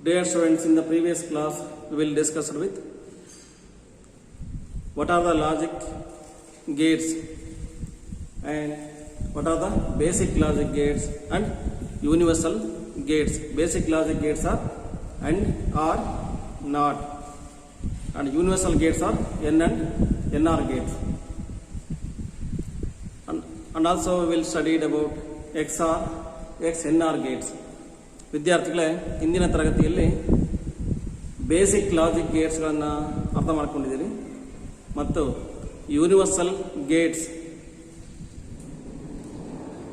Dear students, in the previous class we will discuss with what are the logic gates and what are the basic logic gates and universal gates. Basic logic gates are AND, OR, NOT, and universal gates are N and NR gates. And also we will study about XOR, XNR gates. ವಿದ್ಯಾರ್ಥಿಗಳೇ, ಇಂದಿನ ತರಗತಿಯಲ್ಲಿ basic logic ಗೇಟ್ಸ್ಗಳನ್ನು ಅರ್ಥ ಮಾಡ್ಕೊಂಡಿದ್ದೀರಿ ಮತ್ತು universal Gates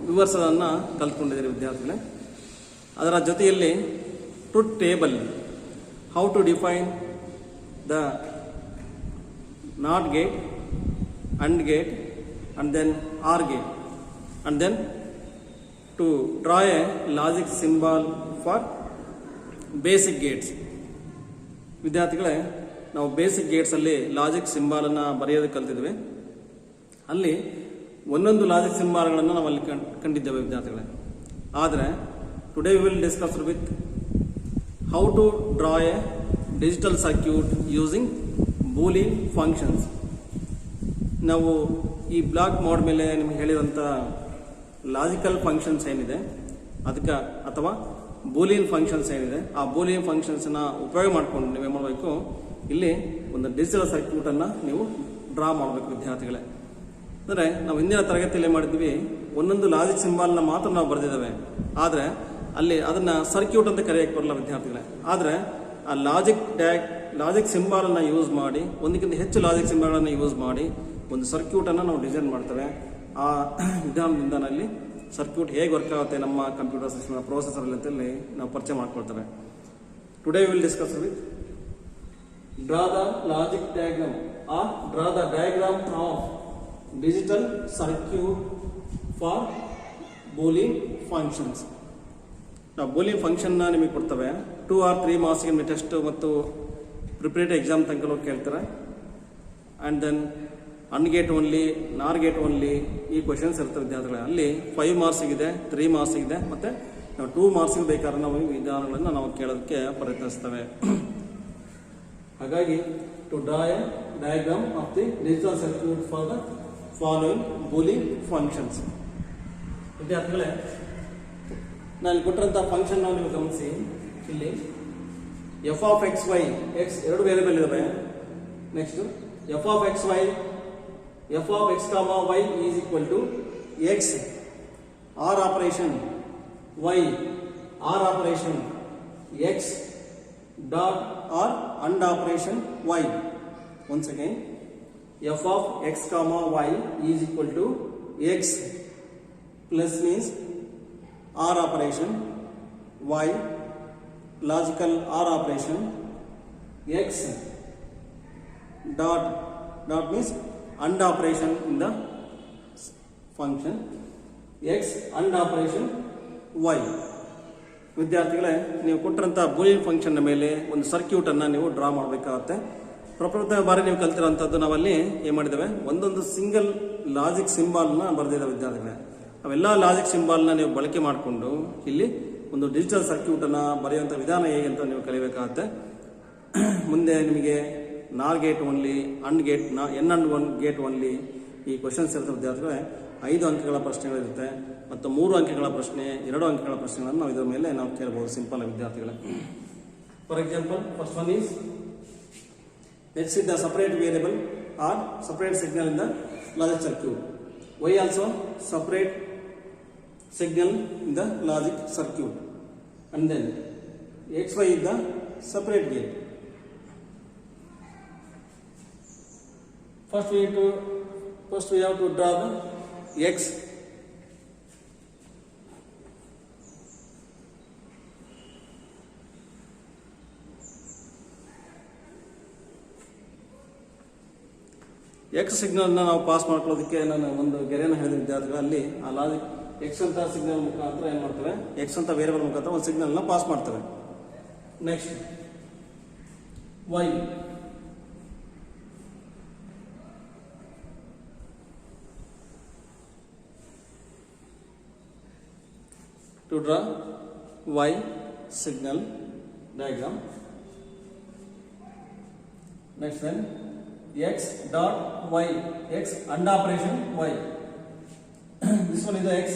ವಿವರಿಸೋದನ್ನು ಕಲ್ತ್ಕೊಂಡಿದ್ದೀರಿ ವಿದ್ಯಾರ್ಥಿಗಳೇ. ಅದರ ಜೊತೆಯಲ್ಲಿ truth table, how to define the not gate, and gate, and then OR gate, and then to draw a logic symbol for basic gates. ವಿದ್ಯಾರ್ಥಿಗಳೇ, ನಾವು ಬೇಸಿಕ್ ಗೇಟ್ಸ್ ಅಲ್ಲಿ ಲಾಜಿಕ್ ಸಿಂಬಲ್ ಅನ್ನು ಬರೆಯೋದಕ್ಕೆ ಕಲ್ತಿದ್ವಿ. ಅಲ್ಲಿ ಒಂದೊಂದು ಲಾಜಿಕ್ ಸಿಂಬಲ್ಗಳನ್ನು ನಾವು ಅಲ್ಲಿ ಕಂಡಿದ್ದೇವೆ ವಿದ್ಯಾರ್ಥಿಗಳೇ. ಆದರೆ today we will discuss with how to draw a digital circuit using Boolean functions. ನಾವು ಈ ಬ್ಲಾಕ್ ಮೋಡ್ ಮೇಲೆ ನಿಮ್ಗೆ ಹೇಳಿದಂಥ ಲಾಜಿಕಲ್ ಫಂಕ್ಷನ್ಸ್ ಏನಿದೆ ಅದಕ್ಕೆ ಅಥವಾ ಬೂಲಿಯನ್ ಫಂಕ್ಷನ್ಸ್ ಏನಿದೆ ಆ ಬೂಲಿಯನ್ ಫಂಕ್ಷನ್ಸ್ನ ಉಪಯೋಗ ಮಾಡ್ಕೊಂಡು ನೀವೇನು ಮಾಡಬೇಕು, ಇಲ್ಲಿ ಒಂದು ಡಿಜಿಟಲ್ ಸರ್ಕ್ಯೂಟನ್ನು ನೀವು ಡ್ರಾ ಮಾಡಬೇಕು ವಿದ್ಯಾರ್ಥಿಗಳೇ. ಅಂದರೆ ನಾವು ಹಿಂದಿನ ತರಗತಿಯಲ್ಲಿ ಮಾಡಿದ್ವಿ, ಒಂದೊಂದು ಲಾಜಿಕ್ ಸಿಂಬಲ್ನ ಮಾತ್ರ ನಾವು ಬರೆದಿದ್ದೇವೆ, ಆದರೆ ಅಲ್ಲಿ ಅದನ್ನು ಸರ್ಕ್ಯೂಟ್ ಅಂತ ಕರೆಯೋಕ್ಕೆ ಬರಲ್ಲ ವಿದ್ಯಾರ್ಥಿಗಳೇ. ಆದರೆ ಆ ಲಾಜಿಕ್ ಸಿಂಬಲನ್ನು ಯೂಸ್ ಮಾಡಿ, ಒಂದಕ್ಕಿಂತ ಹೆಚ್ಚು ಲಾಜಿಕ್ ಸಿಂಬಲ್ಗಳನ್ನು ಯೂಸ್ ಮಾಡಿ ಒಂದು ಸರ್ಕ್ಯೂಟನ್ನು ನಾವು ಡಿಸೈನ್ ಮಾಡ್ತೇವೆ. ಆ ವಿಧಾನದಿಂದ ಅಲ್ಲಿ ಸರ್ಕ್ಯೂಟ್ ಹೇಗೆ ವರ್ಕ್ ಆಗುತ್ತೆ ನಮ್ಮ ಕಂಪ್ಯೂಟರ್ ಸಿಸ್ಟಮ್ ಪ್ರೊಸೆಸರ್ ಅಂತೇಳಿ ನಾವು ಪರಿಚಯ ಮಾಡ್ಕೊಳ್ತೇವೆ. Today will discuss with draw the logic diagram or draw the diagram of digital circuit for Boolean functions. ನಾವು ಬೂಲಿಯನ್ ಫಂಕ್ಷನ್ನ ನಿಮಗೆ ಕೊಡ್ತೇವೆ. 2 or 3 ಮಾರ್ಕ್ಸ್ಗೆ ಟೆಸ್ಟ್ ಮತ್ತು ಪ್ರಿಪರೇಟರಿ ಎಕ್ಸಾಮ್ ತನಕ ಕೇಳ್ತಾರೆ. And then AND gate only, NOR gate only ಈ questions ಇರ್ತವೆ ವಿದ್ಯಾರ್ಥಿಗಳೇ. ಅಲ್ಲಿ 5 ಮಾರ್ಕ್ಸಿಗಿದೆ, 3 ಮಾರ್ಕ್ಸಿಗಿದೆ, ಮತ್ತು ನಾವು 2 ಮಾರ್ಕ್ಸಿಗೆ ಬೇಕಾದ್ರೆ ನಾವು ಈ ವಿಧಾನಗಳನ್ನು ನಾವು ಕೇಳೋದಕ್ಕೆ ಪ್ರಯತ್ನಿಸ್ತೇವೆ. ಹಾಗಾಗಿ to draw a diagram of the digital circuit for the following Boolean functions. ವಿದ್ಯಾರ್ಥಿಗಳೇ, ನಾನು ಕೊಟ್ಟಿರೋಂಥ ಫಂಕ್ಷನ್ ನಾವು ನೀವು ಗಮನಿಸಿ. ಇಲ್ಲಿ f of x y, x ಎರಡು ವೇರಿಯಬಲ್ ಇದಾವೆ. Next f of x y, f of x comma y is equal to x or operation y or operation x dot or and operation y. Once again, f of x comma y is equal to x plus means or operation, y logical or operation, x dot means and operation in the function, x and operation y. ವಿದ್ಯಾರ್ಥಿಗಳೇ, ನೀವು ಕೊಟ್ಟಿರೋಂಥ Boolean function ಮೇಲೆ ಒಂದು ಸರ್ಕ್ಯೂಟನ್ನು ನೀವು draw ಮಾಡಬೇಕಾಗುತ್ತೆ. ಪ್ರಪ್ರಥಮ ಬಾರಿ ನೀವು ಕಲ್ತಿರೋಂಥದ್ದು ನಾವಲ್ಲಿ ಏನು ಮಾಡಿದ್ದೇವೆ, ಒಂದೊಂದು ಸಿಂಗಲ್ ಲಾಜಿಕ್ ಸಿಂಬಲ್ನ ಬರೆದಿದ್ದೇವೆ ವಿದ್ಯಾರ್ಥಿಗಳೇ. ಅವೆಲ್ಲ ಲಾಜಿಕ್ ಸಿಂಬಲ್ನ ನೀವು ಬಳಕೆ ಮಾಡಿಕೊಂಡು ಇಲ್ಲಿ ಒಂದು ಡಿಜಿಟಲ್ ಸರ್ಕ್ಯೂಟನ್ನು ಬರೆಯುವಂಥ ವಿಧಾನ ಹೇಗೆ ಅಂತ ನೀವು ಕಲಿಬೇಕಾಗುತ್ತೆ. ಮುಂದೆ ನಿಮಗೆ ನಾರ್ gate only, and gate, N and one gate only ಈ ಕ್ವಶನ್ಸ್ ಇರ್ತವೆ ವಿದ್ಯಾರ್ಥಿಗಳೇ. 5 ಅಂಕಗಳ ಪ್ರಶ್ನೆಗಳಿರುತ್ತೆ ಮತ್ತು 3 ಅಂಕಗಳ ಪ್ರಶ್ನೆ, 2 ಅಂಕಗಳ ಪ್ರಶ್ನೆಗಳನ್ನು ನಾವು ಇದರ ಮೇಲೆ ನಾವು ಕೇಳಬಹುದು ಸಿಂಪಲ್ ವಿದ್ಯಾರ್ಥಿಗಳೇ. For example, first one is x is the separate variable or separate signal in the logic circuit. Y also separate signal in the logic circuit. And then x y is the separate gate. First we have to draw the x. X signal ನಾವು pass ಮಾಡ್ಕೊಳ್ಳೋದಕ್ಕೆ ನಾನು ಒಂದು ಗೆರೆಯನ್ನು ಹೇಳಿದ ವಿದ್ಯಾರ್ಥಿಗಳು. ಅಲ್ಲಿ ಆ logic X ಅಂತ ಸಿಗ್ನಲ್ ಮುಖಾಂತರ ಏನು ಮಾಡ್ತೇವೆ, ಎಕ್ಸ್ ಅಂತ ವೇರಿಯಬಲ್ ಮುಖಾಂತರ ಒಂದು ಸಿಗ್ನಲ್ನ ಪಾಸ್ ಮಾಡ್ತೇವೆ. Next y, to draw y signal diagram. Next then x dot y, x under operation y. This one is the x.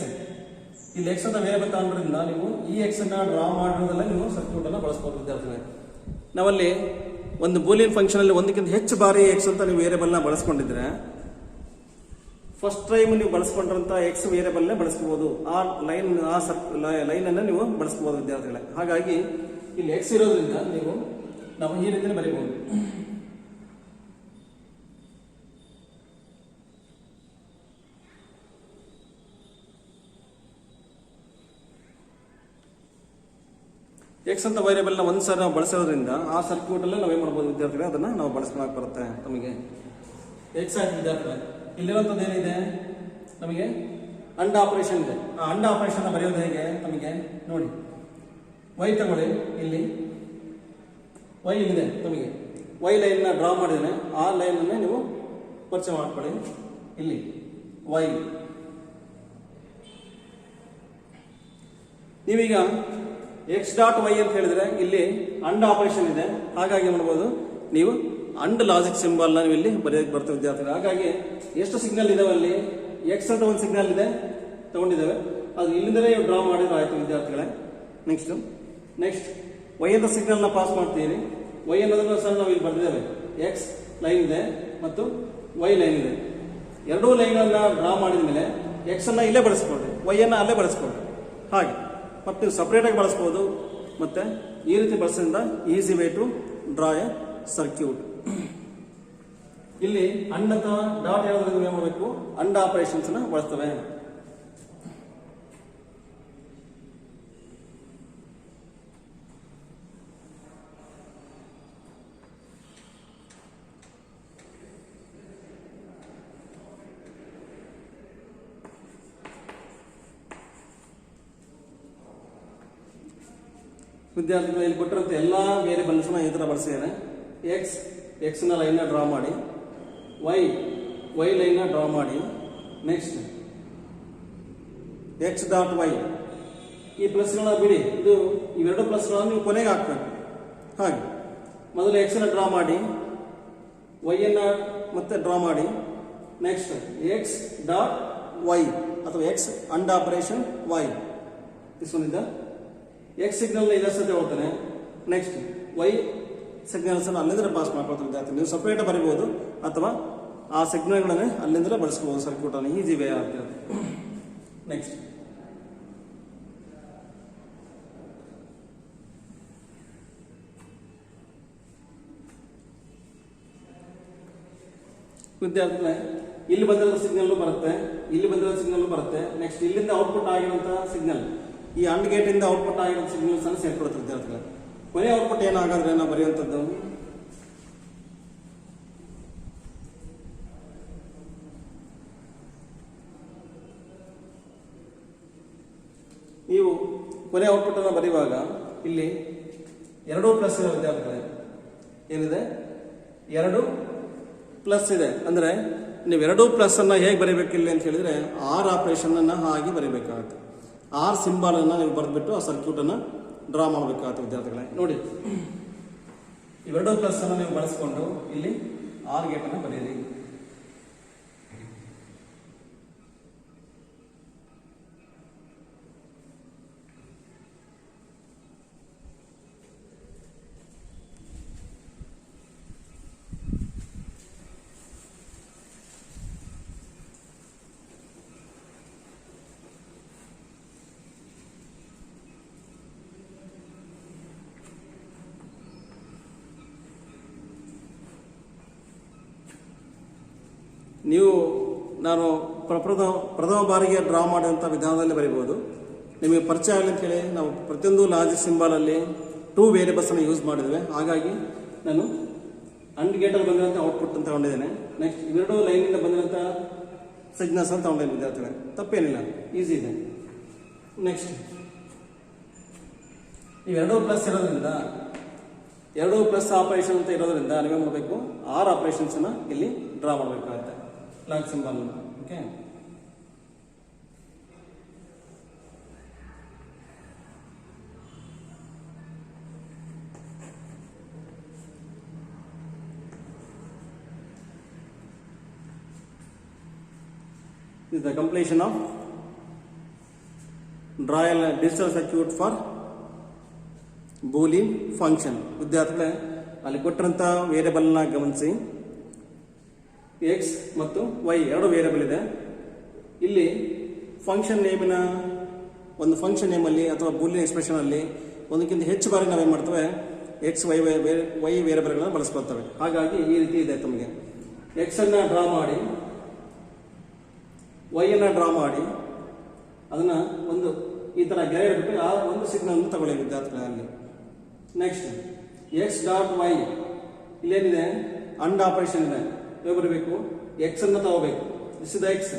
ಇಲ್ಲಿ x ಅಂತ ವೇರಿಯಬಲ್ ತಗೊಂಡ್ರಿಂದ ನೀವು ಈ x ಅನ್ನ ಡ್ರಾ ಮಾಡೋದಲ್ಲ ನೀವು ಸರ್ಕ್ಯೂಟ್ ಅನ್ನು ಬಳಸಬಹುದು ವಿದ್ಯಾರ್ಥಿಗಳೇ. ನಾವಲ್ಲಿ ಒಂದು ಬೂಲಿಯನ್ ಫಂಕ್ಷನ್ ಅಲ್ಲಿ ಒಂದಕ್ಕಿಂತ ಹೆಚ್ಚು ಬಾರಿ x ಅಂತ ನೀವು ವೇರಿಯಬಲ್ ನ ಬಳಸ್ಕೊಂಡಿದ್ರೆ ಫಸ್ಟ್ ಟೈಮ್ ನೀವು ಬಳಸ್ಕೊಂಡ್ರಂತ x ವೇರಿಯಬಲ್ ನ ಬಳಸಬಹುದು. ಆ ಲೈನ್ ಅನ್ನ ನೀವು ಬಳಸಬಹುದು ವಿದ್ಯಾರ್ಥಿಗಳೇ. ಹಾಗಾಗಿ ಇಲ್ಲಿ x ಇರೋದ್ರಿಂದ ನಾವು ಈ ರೀತಿಯಲ್ಲಿ ಬರೀಬಹುದು. x ಅಂತ ವೇರಿಯಬಲ್ ನ ಒಂದ್ಸಲ ನಾವು ಬಳಸೋದ್ರಿಂದ ಆ ಸರ್ಕ್ಯೂಟ್ ಅಲ್ಲೇ ನಾವೇನ್ ಮಾಡಬಹುದು ವಿದ್ಯಾರ್ಥಿಗಳೇ, ಅದನ್ನ ನಾವು ಬಳಸ್ಕೊಳಕ್ ಬರುತ್ತೆ ನಮಗೆ. x ಆಯ್ತು ವಿದ್ಯಾರ್ಥಿಗಳೇ. ಇಲ್ಲಿರುವಂತದ್ದು ಏನಿದೆ, ನಮಗೆ ಅಂಡ್ ಆಪರೇಷನ್ ಇದೆ. ಆ ಅಂಡ್ ಆಪರೇಷನ್ ಬರೆಯೋದು ಹೇಗೆ ನಮಗೆ ನೋಡಿ. y ತಗೊಳ್ಳಿ, ಇಲ್ಲಿ y ಇಲ್ಲಿದೆ. ನಮಗೆ y ಲೈನ್ ನ ಡ್ರಾ ಮಾಡಿದ್ರೆ ಆ ಲೈನ್ ಅನ್ನ ನೀವು ಪರಿಚಯ ಮಾಡ್ಕೊಳ್ಳಿ. ಇಲ್ಲಿ y ನೀವೀಗ x ಡಾಟ್ y ಅಂತ ಹೇಳಿದ್ರೆ ಇಲ್ಲಿ ಅಂಡ್ ಆಪರೇಷನ್ ಇದೆ. ಹಾಗಾಗಿ ನೋಡಬಹುದು ನೀವು ಅಂಡ್ ಲಾಜಿಕ್ ಸಿಂಬಲ್ ನ ನೀವು ಇಲ್ಲಿ ಬರೆಯಕ್ಕೆ ಬರ್ತವೆ ವಿದ್ಯಾರ್ಥಿಗಳು. ಹಾಗಾಗಿ ಎಷ್ಟು ಸಿಗ್ನಲ್ ಇದಾವೆ ಅಲ್ಲಿ, x ಅಂತ ಒಂದು ಸಿಗ್ನಲ್ ಇದೆ ತಗೊಂಡಿದ್ದೇವೆ, ಅದು ಇಲ್ಲಿಂದಲೇ ಡ್ರಾ ಮಾಡಿದ್ರೆ ಆಯ್ತು ವಿದ್ಯಾರ್ಥಿಗಳೇ. ನೆಕ್ಸ್ಟ್ y ಅಂತ ಸಿಗ್ನಲ್ ನ ಪಾಸ್ ಮಾಡ್ತೀವಿ. y ಅನ್ನೋದನ್ನ ಸಹ ನಾವು ಇಲ್ಲಿ ಬರೆದಿದ್ದೇವೆ. x ಲೈನ್ ಇದೆ ಮತ್ತು y ಲೈನ್ ಇದೆ. ಎರಡೂ ಲೈನ್ ಅನ್ನ ಡ್ರಾ ಮಾಡಿದ ಮೇಲೆ x ಅನ್ನ ಇಲ್ಲೇ ಬಳಸ್ಕೊಳ್ರಿ, y ಅನ್ನ ಅಲ್ಲೇ ಬಳಸ್ಕೊಳ್ರಿ. ಹಾಗೆ ಮತ್ತೆ ನೀವು ಸಪರೇಟ್ ಆಗಿ ಬಳಸಬಹುದು. ಮತ್ತೆ ಈ ರೀತಿ ಬಳಸೋದ್ರಿಂದ easy way to draw a circuit. ಇಲ್ಲಿ ಅಂಡ್ ಅಥವಾ ಡಾಟ್ ಹೇಳೋದ್ರಿಂದ ಏನು ಮಾಡಬೇಕು, ಅಂಡ್ ಆಪರೇಷನ್ಸ್ ನ ಬಳಸ್ತವೆ. ವಿದ್ಯಾರ್ಥಿಗಳು ಇಲ್ಲಿ ಕೊಟ್ಟಿರುವಂತ ಎಲ್ಲಾ ವೇರಿಯಬಲ್ಸ್ ನ ಈ ತರ ಬಳಸಿದ್ದೇನೆ. x ನ ಲೈನ್ ನ ಡ್ರಾ ಮಾಡಿ, y ಲೈನ್ ನ ಡ್ರಾ ಮಾಡಿ, ನೆಕ್ಸ್ಟ್ x ಡಾಟ್ y. ಈ ಪ್ಲಸ್ ಗಳನ್ನ ಬಿಡಿ, ಇವೆರಡು ಪ್ಲಸ್ ಗಳನ್ನ ನೀವು ಕೊನೆಗೆ ಹಾಕ್ಬೇಕು. ಹಾಗೆ ಮೊದಲು x ನ ಡ್ರಾ ಮಾಡಿ, y ನ ಮತ್ತೆ ಡ್ರಾ ಮಾಡಿ, ನೆಕ್ಸ್ಟ್ x ಡಾಟ್ y ಅಥವಾ x and operation y. This one is the x signal ಇದರ ಸತೆ ಹೋಗ್ತಾನೆ. ನೆಕ್ಸ್ಟ್ y ಸಿಗ್ನಲ್ಸ್ ಅಲ್ಲಿಂದ ಪಾಸ್ ಮಾಡ್ಕೊಳ್ತಾ ವಿದ್ಯಾರ್ಥಿ. ನೀವು ಸಪರೇಟ್ ಬರೀಬಹುದು ಅಥವಾ ಆ ಸಿಗ್ನಲ್ಗಳನ್ನೇ ಅಲ್ಲಿಂದ ಬಳಸ್ಕೋಬಹುದು ಸರ್ಕ್ಯೂಟ್ ಅನ್ನು. ಈಸಿ ವೇ ಆಗ್ತದೆ. ನೆಕ್ಸ್ಟ್ ವಿದ್ಯಾರ್ಥಿಗಳೇ, ಇಲ್ಲಿ ಬಂದಿರೋ ಸಿಗ್ನಲ್ ಬರುತ್ತೆ, ಇಲ್ಲಿ ಬಂದಿರೋ ಸಿಗ್ನಲ್ ಬರುತ್ತೆ. ನೆಕ್ಸ್ಟ್ ಇಲ್ಲಿಂದ ಔಟ್ಪುಟ್ ಆಗಿರುವಂತಹ ಸಿಗ್ನಲ್, ಈ ಅಂಡ್ ಗೇಟ್ ಇಂದ ಔಟ್ಪುಟ್ ಆಗಿರೋ ಸಿಗ್ನಲ್ಸ್ ಅನ್ನು ಸೇರ್ಕೊಡುತ್ತೆ ವಿದ್ಯಾರ್ಥಿಗಳು. ಕೊನೆ ಔಟ್ಪುಟ್ ಏನಾಗಾದ್ರೆ ನಾವು ಬರೆಯುವಂಥದ್ದು ನೀವು ಕೊನೆ ಔಟ್ಪುಟ್ ಅನ್ನು ಬರೆಯುವಾಗ ಇಲ್ಲಿ ಎರಡೂ ಪ್ಲಸ್ ಇದೆ ವಿದ್ಯಾರ್ಥಿಗಳೇ. ಏನಿದೆ, ಎರಡು ಪ್ಲಸ್ ಇದೆ. ಅಂದ್ರೆ ನೀವು ಎರಡೂ ಪ್ಲಸ್ ಅನ್ನ ಹೇಗೆ ಬರೀಬೇಕಿಲ್ಲ ಅಂತ ಹೇಳಿದ್ರೆ ಆರ್ ಆಪರೇಷನ್ ಅನ್ನ ಹಾಗೆ ಬರೀಬೇಕಾಗುತ್ತೆ. ಆರ್ ಸಿಂಬಲ್ ಅನ್ನ ನೀವು ಬರೆದ್ಬಿಟ್ಟು ಆ ಸರ್ಕ್ಯೂಟ್ ಅನ್ನ ಡ್ರಾ ಮಾಡಬೇಕಾಗುತ್ತೆ ವಿದ್ಯಾರ್ಥಿಗಳೇ. ನೋಡಿ, ಇವೆರಡೂ ಪ್ಲಸ್ ಅನ್ನ ನೀವು ಬಳಸಿಕೊಂಡು ಇಲ್ಲಿ ಆರ್ ಗೇಟ್ ಅನ್ನ ಬರೆಯಿರಿ. ನೀವು ನಾನು ಪ್ರಥಮ ಬಾರಿಗೆ ಡ್ರಾ ಮಾಡುವಂಥ ವಿಧಾನದಲ್ಲಿ ಬರೀಬಹುದು. ನಿಮಗೆ ಪರಿಚಯ ಆಗಲಿ ಅಂತ ಹೇಳಿ ನಾವು ಪ್ರತಿಯೊಂದು ಲಾಜಿಕ್ ಸಿಂಬಲ್ ಅಲ್ಲಿ 2 ವೇರಿಯಬಲ್ಸ್ ಅನ್ನು ಯೂಸ್ ಮಾಡಿದ್ದೇವೆ. ಹಾಗಾಗಿ ನಾನು ಅಂಡ್ ಗೇಟ್ ಅಲ್ಲಿ ಬಂದಿರುವಂಥ ಔಟ್ಪುಟ್ ಅಂತ ತಗೊಂಡಿದ್ದೇನೆ. ನೆಕ್ಸ್ಟ್ ಇವೆರಡು ಲೈನ್ ಇಂದ ಬಂದಿರುವಂಥ ಸಿಗ್ನಲ್ಸ್ ಅಂತ ತಗೊಂಡಿದ್ದೇನೆ ವಿದ್ಯಾರ್ಥಿಗಳೇ. ತಪ್ಪೇನಿಲ್ಲ, ಈಸಿ ಇದೆ. ನೆಕ್ಸ್ಟ್ ಇವೆರಡೂ ಪ್ಲಸ್ ಇರೋದ್ರಿಂದ, ಎರಡೂ ಪ್ಲಸ್ ಆಪರೇಷನ್ ಅಂತ ಇರೋದ್ರಿಂದ ನೀವೇ ಮಾಡಬೇಕು, ಆರ್ ಆಪರೇಷನ್ಸ್ ಅನ್ನ ಇಲ್ಲಿ ಡ್ರಾ ಮಾಡಬೇಕಾಗುತ್ತೆ logic symbol. Okay, is the completion of draw a digital circuit for boolean function. ವಿದ್ಯಾರ್ಥಿಗಳೇ ಅಲ್ಲಿ ಕೊಟ್ಟಂತ ವೇರಿಯಬಲ್ ನ ಗಮನಿಸಿ. x ಮತ್ತು y ಎರಡು ವೇರಿಯಬಲ್ ಇದೆ. ಇಲ್ಲಿ ಫಂಕ್ಷನ್ ನೇಮಿನ ಒಂದು ಫಂಕ್ಷನ್ ನೇಮ್ ಅಲ್ಲಿ ಅಥವಾ ಬೂಲಿಯನ್ ಎಕ್ಸ್ಪ್ರೆಷನ್ ಅಲ್ಲಿ ಒಂದಕ್ಕಿಂತ ಹೆಚ್ಚು ಬಾರಿ ನಾವೇನ್ ಮಾಡ್ತೇವೆ x y ವೇರಿಯಬಲ್ಗಳನ್ನು ಬಳಸ್ಕೊಳ್ತೇವೆ. ಹಾಗಾಗಿ ಈ ರೀತಿ ಇದೆ ತಮಗೆ x ಅನ್ನ ಡ್ರಾ ಮಾಡಿ y ಅನ್ನ ಡ್ರಾ ಮಾಡಿ ಅದನ್ನ ಒಂದು ಈ ತರ ಗೆರೆ ಬಿಟ್ಟು ಆ ಒಂದು ಸಿಗ್ನಲ್ ತಗೊಳ್ಳಿ ವಿದ್ಯಾರ್ಥಿಗಳಲ್ಲಿ. ನೆಕ್ಸ್ಟ್ ಎಕ್ಸ್ ಡಾಟ್ ವೈ ಇಲ್ಲೇನಿದೆ ಅಂಡ್ ಆಪರೇಷನ್ ಇದೆ. ಹೇಗೆ ಬರಬೇಕು ಎಕ್ಸ್ ಅನ್ನ ತಗೋಬೇಕು. ದಿಸ್ ಇಸ್ ದ ಎಕ್ಸ್,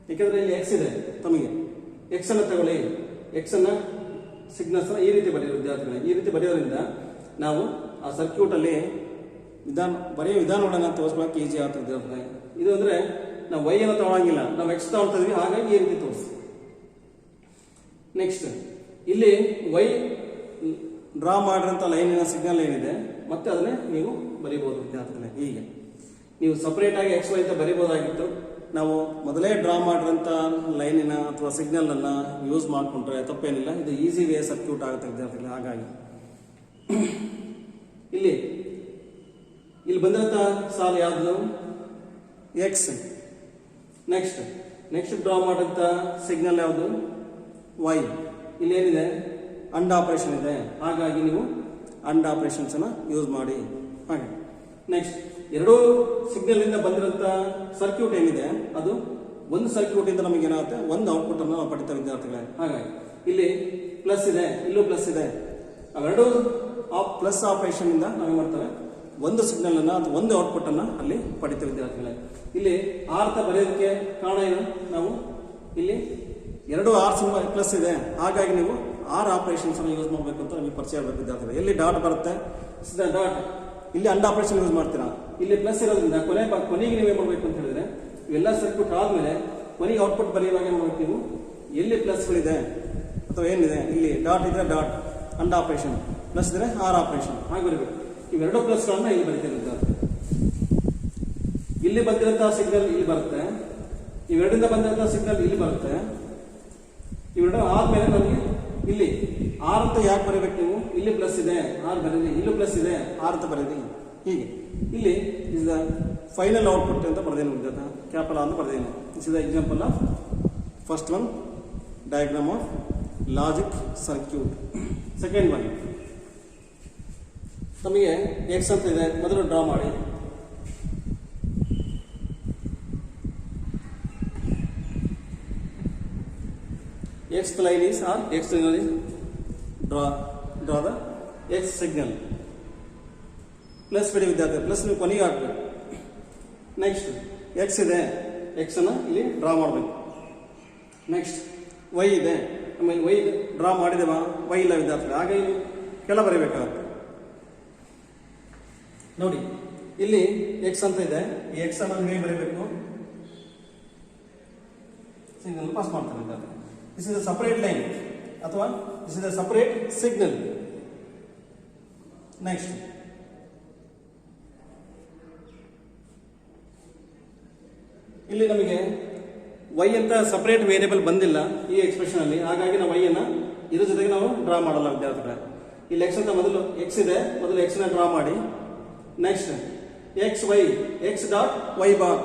ಯಾಕಂದ್ರೆ ಇಲ್ಲಿ ಎಕ್ಸ್ ಇದೆ ತಮಗೆ. ಎಕ್ಸ್ ಅನ್ನ ತಗೊಳ್ಳಿ. ಎಕ್ಸ್ ಅನ್ನ ಸಿಗ್ನಲ್ಸ್ ಈ ರೀತಿ ಬರೆಯೋದು ವಿದ್ಯಾರ್ಥಿಗಳೇ. ಈ ರೀತಿ ಬರೆಯೋದ್ರಿಂದ ನಾವು ಆ ಸರ್ಕ್ಯೂಟ್ ಅಲ್ಲಿ ಬರೆಯೋ ವಿಧಾನಗಳನ್ನ ತೋರಿಸ್ಕೊಳ್ಳೋಕೆ ಈಸಿ ಆಗ್ತದೆ ವಿದ್ಯಾರ್ಥಿಗಳೇ. ಇದು ಅಂದ್ರೆ ನಾವು ವೈ ಅನ್ನು ತಗೊಳಂಗಿಲ್ಲ, ನಾವು ಎಕ್ಸ್ ತಗೊಳ್ತಾ ಇದೀವಿ, ಹಾಗಾಗಿ ಈ ರೀತಿ ತೋರಿಸಿ. ನೆಕ್ಸ್ಟ್ ಇಲ್ಲಿ ವೈ ಡ್ರಾ ಮಾಡಿರೋಂಥ ಲೈನಿನ ಸಿಗ್ನಲ್ ಏನಿದೆ ಮತ್ತೆ ಅದನ್ನೇ ನೀವು ಬರೀಬಹುದು ವಿದ್ಯಾರ್ಥಿಗಳೇ. ಹೀಗೆ ನೀವು ಸಪರೇಟ್ ಆಗಿ ಎಕ್ಸ್ ವೈ ಅಂತ ಬರೀಬಹುದಾಗಿತ್ತು. ನಾವು ಮೊದಲೇ ಡ್ರಾ ಮಾಡಿರೋಂಥ ಲೈನಿನ ಅಥವಾ ಸಿಗ್ನಲ್ ಅನ್ನ ಯೂಸ್ ಮಾಡಿಕೊಂಡ್ರೆ ತಪ್ಪೇನಿಲ್ಲ. ಇದು ಈಸಿ ವೇ ಸರ್ಕ್ಯೂಟ್ ಆಗುತ್ತೆ ವಿದ್ಯಾರ್ಥಿಗಳೇ. ಹಾಗಾಗಿ ಇಲ್ಲಿ ಬಂದಿರೋಂಥ ಸಾಲು ಯಾವುದು ಎಕ್ಸ್. ನೆಕ್ಸ್ಟ್ ಡ್ರಾ ಮಾಡಿದಂಥ ಸಿಗ್ನಲ್ ಯಾವುದು ವೈ. ಇಲ್ಲೇನಿದೆ ಅಂಡ್ ಆಪರೇಷನ್ ಇದೆ, ಹಾಗಾಗಿ ನೀವು ಅಂಡ್ ಆಪರೇಷನ್ಸ್ ಅನ್ನ ಯೂಸ್ ಮಾಡಿ. ಹಾಗೆ ನೆಕ್ಸ್ಟ್ ಎರಡೂ ಸಿಗ್ನಲ್ ಇಂದ ಬಂದಿರೋಂಥ ಸರ್ಕ್ಯೂಟ್ ಏನಿದೆ ಅದು ಒಂದು ಸರ್ಕ್ಯೂಟ್ ಇಂದ ನಮಗೆ ಏನಾಗುತ್ತೆ ಒಂದು ಔಟ್ಪುಟ್ ಅನ್ನು ನಾವು ಪಡಿತಾ ವಿದ್ಯಾರ್ಥಿಗಳೇ. ಹಾಗಾಗಿ ಇಲ್ಲಿ ಪ್ಲಸ್ ಇದೆ, ಇಲ್ಲೂ ಪ್ಲಸ್ ಇದೆ. ಅವೆರಡೂ ಪ್ಲಸ್ ಆಪರೇಷನ್ ಇಂದ ನಾವೇನ್ ಮಾಡ್ತೇವೆ ಒಂದು ಸಿಗ್ನಲ್ ಅನ್ನ ಅಥವಾ ಒಂದು ಔಟ್ಪುಟ್ ಅನ್ನ ಅಲ್ಲಿ ಪಡಿತೇವೆ ವಿದ್ಯಾರ್ಥಿಗಳೇ. ಇಲ್ಲಿ ಆರ್ತ ಬರೆಯೋದಕ್ಕೆ ಕಾರಣ ಏನು, ನಾವು ಇಲ್ಲಿ ಎರಡು ಆರ್ ಸಿಂಬಲ್ ಪ್ಲಸ್ ಇದೆ, ಹಾಗಾಗಿ ನೀವು ಆರ್ ಆಪರೇಷನ್ಸ್ ಅನ್ನು ಯೂಸ್ ಮಾಡಬೇಕು ಅಂತ ನಿಮಗೆ ಪರಿಚಯ ಆಗಬೇಕು ವಿದ್ಯಾರ್ಥಿಗಳು. ಎಲ್ಲಿ ಡಾಟ್ ಬರುತ್ತೆ ಡಾಟ್, ಇಲ್ಲಿ ಅಂಡ್ ಆಪರೇಷನ್ ಯೂಸ್ ಮಾಡ್ತೀರಾ. ಇಲ್ಲಿ ಪ್ಲಸ್ ಇರೋದ್ರಿಂದ ಕೊನೆಗೆ ನೀವೇ ಮಾಡಬೇಕು ಅಂತ ಹೇಳಿದ್ರೆ ಇವೆಲ್ಲ ಸರ್ಕ್ಯೂಟ್ ಆದ್ಮೇಲೆ ಕೊನೆಗೆ ಔಟ್ಪುಟ್ ಬರೆಯುವಾಗ ಏನ್ ಮಾಡ್ಬೇಕು ನೀವು, ಎಲ್ಲಿ ಪ್ಲಸ್ಗಳಿದೆ ಅಥವಾ ಏನಿದೆ ಇಲ್ಲಿ ಡಾಟ್ ಇದ್ರೆ ಡಾಟ್ ಅಂಡ್ ಆಪರೇಷನ್, ಪ್ಲಸ್ ಇದ್ರೆ ಆರ್ ಆಪರೇಷನ್, ಹಾಗೆ ಬರಬೇಕು. ಇವೆರಡು ಪ್ಲಸ್ಗಳನ್ನ ಇಲ್ಲಿ ಬರೀತೀರಿ ವಿದ್ಯಾರ್ಥಿ. ಇಲ್ಲಿ ಬಂದಿರಂತಹ ಸಿಗ್ನಲ್ ಇಲ್ಲಿ ಬರುತ್ತೆ, ಇವೆರಡರಿಂದ ಬಂದಿರಂತಹ ಸಿಗ್ನಲ್ ಇಲ್ಲಿ ಬರುತ್ತೆ. ಇವೆರಡು ಆದ್ಮೇಲೆ ನಮಗೆ ಇಲ್ಲಿ ಆರ್ ಅಂತ ಯಾಕೆ ಬರೀಬೇಕು ನೀವು, ಇಲ್ಲಿ ಪ್ಲಸ್ ಇದೆ ಆರ್ ಬರೀರಿ, ಇಲ್ಲೂ ಪ್ಲಸ್ ಇದೆ ಆರ್ ಅಂತ ಬರೀರಿ. ಹೀಗೆ ಇಲ್ಲಿ ಇಸ್ ದ ಫೈನಲ್ ಔಟ್ಪುಟ್ ಅಂತ ಬರೆದೇನು ವಿದ್ಯಾರ್ಥಿ, ಕ್ಯಾಪಿಟಲ್ ಅಂತ ಬರೆದೇನು. This is the example of first one diagram of logic circuit. Second one ನಮಗೆ ಎಕ್ಸ್ ಅಂತ ಇದೆ, ಮೊದಲು ಡ್ರಾ ಮಾಡಿ. X line is or X signal is draw the X signal. Plus ಬಿಡಿ ವಿದ್ಯಾರ್ಥಿ, ಪ್ಲಸ್ ನೀವು ಕೊನೆಗೆ ಹಾಕ್ಬೇಕು. ನೆಕ್ಸ್ಟ್ ಎಕ್ಸ್ ಇದೆ, ಎಕ್ಸ್ ಅನ್ನ ಇಲ್ಲಿ ಡ್ರಾ ಮಾಡಬೇಕು. ನೆಕ್ಸ್ಟ್ ವೈ ಇದೆ, ಆಮೇಲೆ ವೈ ಡ್ರಾ ಮಾಡಿದೇವ, ವೈ ಇಲ್ಲ ವಿದ್ಯಾರ್ಥಿ, ಹಾಗೆ ಕೆಳ ಬರೀಬೇಕಾಗುತ್ತೆ. ನೋಡಿ ಇಲ್ಲಿ ಎಕ್ಸ್ ಅಂತ ಇದೆ, ಈ ಎಕ್ಸ್ ಅನ್ನ ಹೇಗೆ ಬರೀಬೇಕು, ಸಿಗ್ನಲ್ ಪಾಸ್ ಮಾಡ್ತಾರೆ ವಿದ್ಯಾರ್ಥಿ. This is a separate line ಅಥವಾ this is a separate signal. Next ಇಲ್ಲಿ ನಮಗೆ y ಅಂತ ಸಪರೇಟ್ ವೇರಿಯಬಲ್ ಬಂದಿಲ್ಲ ಈ ಎಕ್ಸ್ಪ್ರೆಷನ್ ಅಲ್ಲಿ, ಹಾಗಾಗಿ ನಾವು y ಅನ್ನ ಇದ್ರ ಜೊತೆಗೆ ನಾವು ಡ್ರಾ ಮಾಡಲ್ಲ ವಿದ್ಯಾರ್ಥಿಗಳೇ. ಇಲ್ಲಿ x ಅಂತ ಮೊದಲು x ಇದೆ, ಮೊದಲು x ನ ಡ್ರಾ ಮಾಡಿ. Next x dot y bar,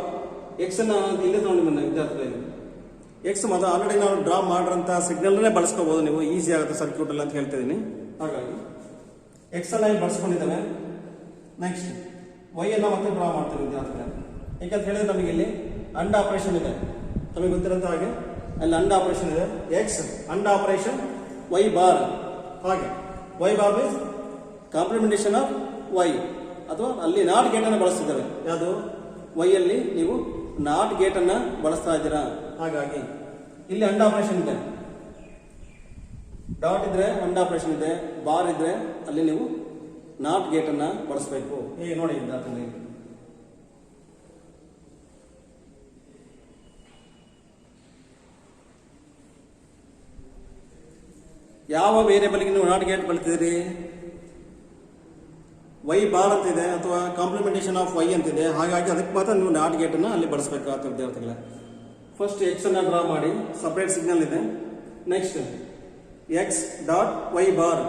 x ಅನ್ನ ಇಲ್ಲಿ ತಗೊಂಡು ಬಂದ ವಿದ್ಯಾರ್ಥಿಗಳೇ. ಎಕ್ಸ್ ಮೊದಲು ಆಲ್ರೆಡಿ ನಾವು ಡ್ರಾ ಮಾಡಿರೋಂಥ ಸಿಗ್ನಲ್ನೇ ಬಳಸ್ಕೋಬಹುದು ನೀವು, ಈಸಿ ಆಗುತ್ತೆ ಸರ್ಕ್ಯೂಟ್ ಅಲ್ಲಿ ಅಂತ ಹೇಳ್ತಿದ್ದೀನಿ. ಹಾಗಾಗಿ ಎಕ್ಸ್ ಅನ್ನ ಬಳಸ್ಕೊಂಡಿದ್ದೇವೆ. ನೆಕ್ಸ್ಟ್ ವೈ ಅನ್ನ ಮತ್ತೆ ಡ್ರಾ ಮಾಡ್ತೀವಿ ವಿದ್ಯಾರ್ಥಿಗಳೇ. ಯಾಕಂತ ಹೇಳಿದ್ರೆ ನಮಗೆ ಇಲ್ಲಿ ಅಂಡ್ ಆಪರೇಷನ್ ಇದೆ, ತಮಗೆ ಗೊತ್ತಿರೋಂಥ ಹಾಗೆ ಅಲ್ಲಿ ಅಂಡ್ ಆಪರೇಷನ್ ಇದೆ. X AND operation Y bar, ಹಾಗೆ Y bar means complementation of Y, ಅಥವಾ ಅಲ್ಲಿ ನಾಟ್ ಗೇಟ್ ಅನ್ನು ಬಳಸ್ತಿದ್ದೇವೆ. ಯಾವುದು ವೈ ಅಲ್ಲಿ ನೀವು ನಾಟ್ ಗೇಟ್ ಅನ್ನ ಬಳಸ್ತಾ ಇದ್ದೀರಾ, ಹಾಗಾಗಿ ಇಲ್ಲಿ ಅಂಡ್ ಆಪರೇಷನ್ ಇದೆ. ಡಾಟ್ ಇದ್ರೆ ಅಂಡ್ ಆಪರೇಷನ್ ಇದೆ, ಬಾರ್ ಇದ್ರೆ ಅಲ್ಲಿ ನೀವು ನಾಟ್ ಗೇಟ್ ಅನ್ನ ಬಳಸಬೇಕು. ಹೀಗೆ ನೋಡಿ ವಿದ್ಯಾರ್ಥಿ, ಯಾವ ವೇರಿಯಬಲ್ಗೆ ನೀವು ನಾಟ್ ಗೇಟ್ ಬಳಸ್ತಿದ್ರಿ, ವೈ ಬಾರ್ ಅಂತಿದೆ ಅಥವಾ ಕಾಂಪ್ಲಿಮೆಂಟೇಷನ್ ಆಫ್ ವೈ ಅಂತಿದೆ, ಹಾಗಾಗಿ ಅದಕ್ಕೆ ಮಾತ್ರ ನೀವು ನಾಟ್ ಗೇಟ್ ಅನ್ನ ಅಲ್ಲಿ ಬಳಸಬೇಕಾಗುತ್ತೆ ವಿದ್ಯಾರ್ಥಿಗಳೇ. ಫಸ್ಟ್ ಎಕ್ಸ್ ಅನ್ನ ಡ್ರಾ ಮಾಡಿ, ಸಪರೇಟ್ ಸಿಗ್ನಲ್ ಇದೆ. Next X dot y bar,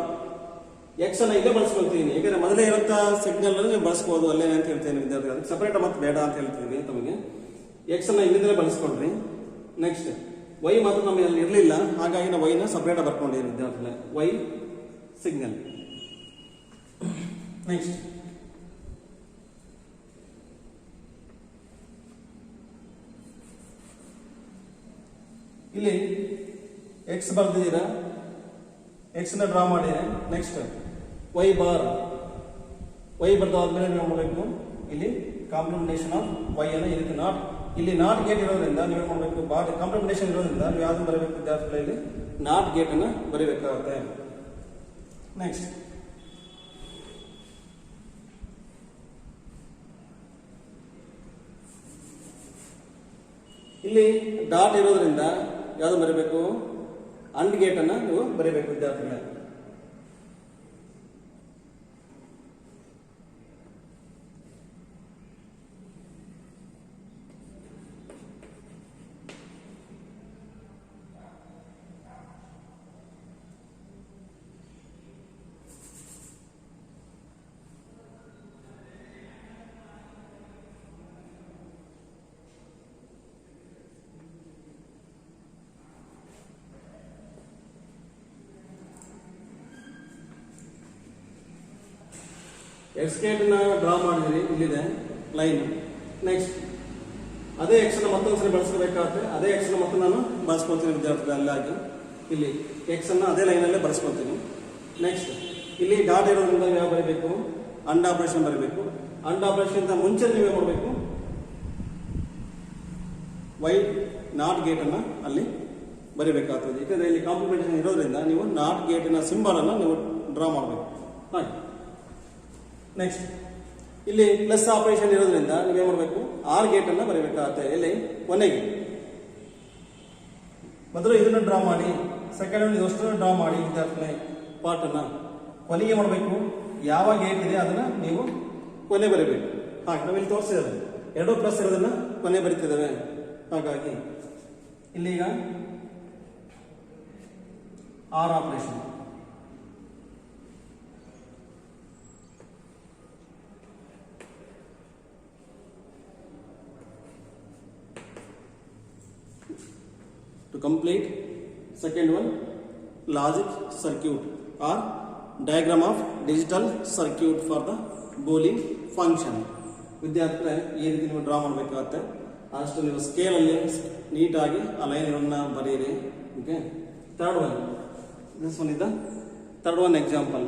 x ಅನ್ನ ಇಲ್ಲೇ ಬಳಸ್ಕೊಳ್ತೀನಿ, ಯಾಕಂದ್ರೆ ಮೊದಲೇ ಇರುವಂತ ಸಿಗ್ನಲ್ ನೀವು ಬಳಸ್ಬೋದು ಅಲ್ಲೇ ಅಂತ ಹೇಳ್ತೇನೆ ವಿದ್ಯಾರ್ಥಿಗಳು. ಸಪರೇಟ್ ಮತ್ತೆ ಬೇಡ ಅಂತ ಹೇಳ್ತೀವಿ ತಮಗೆ. ಎಕ್ಸ್ ಅನ್ನ ಇಲ್ಲಿಂದಲೇ ಬಳಸ್ಕೊಳ್ರಿ. ನೆಕ್ಸ್ಟ್ ವೈ ಮಾತ್ರ ನಮಗೆ ಅಲ್ಲಿ ಇರಲಿಲ್ಲ, ಹಾಗಾಗಿ ನಾವು ವೈನ ಸಪರೇಟ್ ಬರ್ಕೊಂಡಿದ್ದೀವಿ ವಿದ್ಯಾರ್ಥಿಗಳೇ, ವೈ ಸಿಗ್ನಲ್. ನೆಕ್ಸ್ಟ್ ಇಲ್ಲಿ ಎಕ್ಸ್ ಬರ್ದಿದ್ದೀರಾ, ಎಕ್ಸ್ ನ ಡ್ರಾ ಮಾಡಿದ್ರೆ ನೆಕ್ಸ್ಟ್ ವೈ ಬಾರ್, ವೈ ಬರ್ದಾದ್ಮೇಲೆ ನೀವು ಮಾಡಬೇಕು ಇಲ್ಲಿ ಕಾಂಪ್ಲಿಮೆಂಟೇಷನ್ ಆಫ್ ವೈ ಅನ್ನ ಈ ರೀತಿ ನಾಟ್, ಇಲ್ಲಿ ನಾಟ್ ಗೇಟ್ ಇರೋದ್ರಿಂದ ನೀವು ಮಾಡಬೇಕು, ಬಾರ್ ಕಾಂಪ್ಲಿಮೆಂಟೇಷನ್ ಇರೋದ್ರಿಂದ ನೀವು ಯಾವ್ದು ಬರಬೇಕು ವಿದ್ಯಾರ್ಥಿಗಳಲ್ಲಿ ನಾಟ್ ಗೇಟ್ ಅನ್ನ ಬರೀಬೇಕಾಗುತ್ತೆ. ನೆಕ್ಸ್ಟ್ ಇಲ್ಲಿ ಡಾಟ್ ಇರೋದ್ರಿಂದ ಯಾವ್ದು ಬರೀಬೇಕು, ಅಂಡ್ ಗೇಟ್ ಅನ್ನ ನೀವು ಬರೀಬೇಕು ವಿದ್ಯಾರ್ಥಿಗಳೇ. ಎಕ್ಸ್ ಗೇಟ್ ನ ಡ್ರಾ ಮಾಡಿದ್ರಿ, ಇಲ್ಲಿದೆ ಲೈನ್. ನೆಕ್ಸ್ಟ್ ಅದೇ ಎಕ್ಸ್ ನ ಮತ್ತೊಂದ್ಸರಿ ಬಳಸ್ಕೋಬೇಕಾಗುತ್ತೆ, ಅದೇ ಎಕ್ಸ್ ನ ಮತ್ತೆ ನಾನು ಬಳಸ್ಕೊಳ್ತೀನಿ ವಿದ್ಯಾರ್ಥಿಗಳು. ಅಲ್ಲಾಗಿ ಇಲ್ಲಿ ಎಕ್ಸ್ ಅನ್ನ ಅದೇ ಲೈನ್ ಅಲ್ಲೇ ಬಳಸ್ಕೊಳ್ತೀನಿ. ನೆಕ್ಸ್ಟ್ ಇಲ್ಲಿ ಡಾಟ್ ಇರೋದ್ರಿಂದ ಯಾವ ಬರೀಬೇಕು, ಅಂಡ್ ಆಪರೇಷನ್ ಬರೀಬೇಕು. ಅಂಡ್ ಆಪರೇಷನ್ ಮುಂಚೆ ನೀವೇ ಮಾಡಬೇಕು, ವೈ ನಾಟ್ ಗೇಟ್ ಅನ್ನ ಅಲ್ಲಿ ಬರೀಬೇಕಾಗ್ತದೆ. ಯಾಕಂದ್ರೆ ಇಲ್ಲಿ ಕಾಂಪ್ಲಿಮೆಂಟೇಷನ್ ಇರೋದ್ರಿಂದ ನೀವು ನಾಟ್ ಗೇಟಿನ ಸಿಂಬಲ್ ಅನ್ನ ನೀವು ಡ್ರಾ ಮಾಡಬೇಕು. ಹಾಗೆ ನೆಕ್ಸ್ಟ್ ಇಲ್ಲಿ ಪ್ಲಸ್ ಆಪರೇಷನ್ ಇರೋದ್ರಿಂದ ನೀವೇನ್ ಮಾಡಬೇಕು, ಆರ್ ಗೇಟ್ ಅನ್ನ ಬರೀಬೇಕಾಗುತ್ತೆ. ಇಲ್ಲಿ ಕೊನೆಗೆ ಮೊದಲು ಇದನ್ನ ಡ್ರಾ ಮಾಡಿ, ಸೆಕೆಂಡ್ ಇದಷ್ಟು ಡ್ರಾ ಮಾಡಿ ವಿದ್ಯಾರ್ಥಿ ಪಾರ್ಟ್ ಅನ್ನ. ಕೊನೆಗೆ ಮಾಡಬೇಕು, ಯಾವ ಗೇಟ್ ಇದೆ ಅದನ್ನ ನೀವು ಕೊನೆ ಬರೀಬೇಕು. ಹಾಗೆ ನಾವು ಇಲ್ಲಿ ತೋರಿಸಿದ್ದೇವೆ, ಎರಡು ಪ್ಲಸ್ ಇರೋದನ್ನ ಕೊನೆ ಬರೀತಿದ್ದೇವೆ. ಹಾಗಾಗಿ ಇಲ್ಲಿಗ OR operation, to complete second one logic circuit or diagram of digital circuit for the boolean function. ವಿದ್ಯಾರ್ಥಿಗಳೇ ಈ ರೀತಿ ನೀವು ಡ್ರಾ ಮಾಡಬೇಕಾಗುತ್ತೆ. ಅಷ್ಟು ನೀವು ಸ್ಕೇಲ್ ಅಲ್ಲಿ ನೀಟಾಗಿ ಆ ಲೈನ್ ಬರೀರಿ. Okay, third one, this one is the third one example.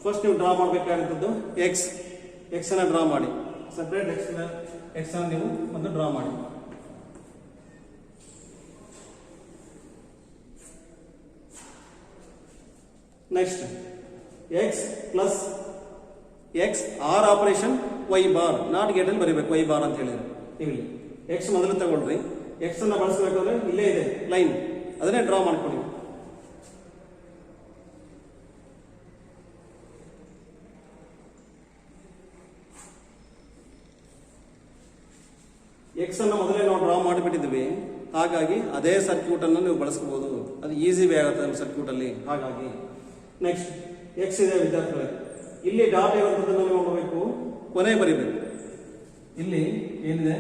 First ನೀವು ಡ್ರಾ ಮಾಡಬೇಕಾಗಿರ್ತದ್ದು ಎಕ್ಸ್, ಎಕ್ಸ್ ಅನ್ನ ಡ್ರಾ ಮಾಡಿ, ಸಪರೇಟ್ ಎಕ್ಸ್ ಅನ್ನ ನೀವು ಒಂದು ಡ್ರಾ ಮಾಡಿ. Next x plus x or operation Y bar, not gate ಅಲ್ಲಿ ಬರೀಬೇಕು ವೈ ಬಾರ್ ಅಂತ ಹೇಳಿದ್ರೆ. ನೀವು ಇಲ್ಲಿ ಎಕ್ಸ್ ಮೊದಲು ತಗೊಳ್ರಿ, ಎಕ್ಸ್ ಅನ್ನ ಬಳಸಬೇಕಾದ್ರೆ ಇಲ್ಲೇ ಇದೆ ಲೈನ್, ಅದನ್ನೇ ಡ್ರಾ ಮಾಡ್ಕೊಳ್ಳಿ. ಎಕ್ಸ್ ಅನ್ನ ಮೊದಲೇ ನಾವು ಡ್ರಾ ಮಾಡಿಬಿಟ್ಟಿದ್ವಿ, ಹಾಗಾಗಿ ಅದೇ ಸರ್ಕ್ಯೂಟ್ ಅನ್ನು ನೀವು ಬಳಸಬಹುದು. ಅದು ಈಸಿ ವೇ ಆಗುತ್ತೆ ಸರ್ಕ್ಯೂಟ್ ಅಲ್ಲಿ. ಹಾಗಾಗಿ ನೆಕ್ಸ್ಟ್ ಎಕ್ಸ್ ಇದೆ ವಿದ್ಯಾರ್ಥಿಗಳೇ, ಇಲ್ಲಿ ಡಾಟ್ ಇರುವಂತದನ್ನು ನೀವು ಮಾಡಬೇಕು, ಕೊನೆ ಬರೀಬೇಕು. ಇಲ್ಲಿ ಏನಿದೆ